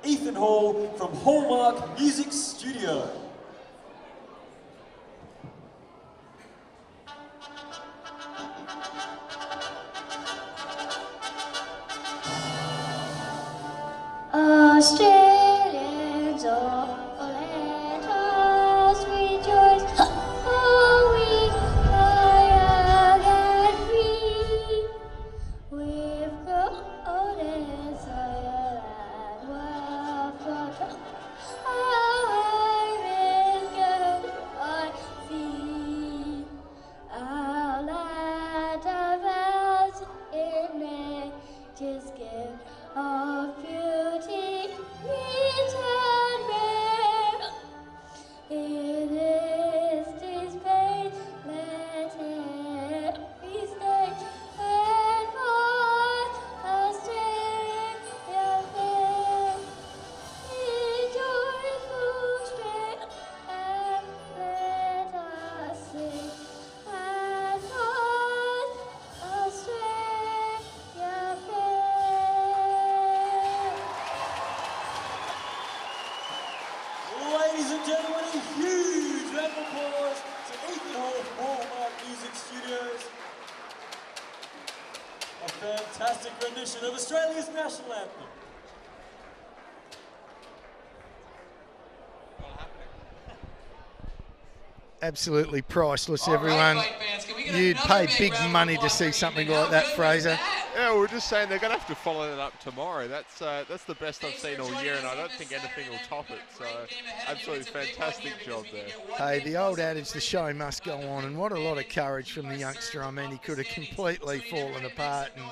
Ethan Hall from Hallmark Music Studio. Australians, oh, let us rejoice, oh, we are young and free. We've golden soil and wealth for our is good on sea. Our land of us in nature's gift of beauty, rich and rare. In this space, let every state and voice Australia fair. In joyful strength, and let us sing and voice Australia fair. Ladies and gentlemen, a huge round of applause to Ethan Hall from Hallmark Music Studios. A fantastic rendition of Australia's national anthem. Absolutely priceless, everyone. You'd pay big money to see something like that, Fraser. Yeah, we were just saying they're going to have to follow that up tomorrow. That's the best I've seen all year, and I don't think anything will top it. So, absolutely fantastic job there. Hey, the old adage, the show must go on, and what a lot of courage from the youngster. I mean, he could have completely fallen apart and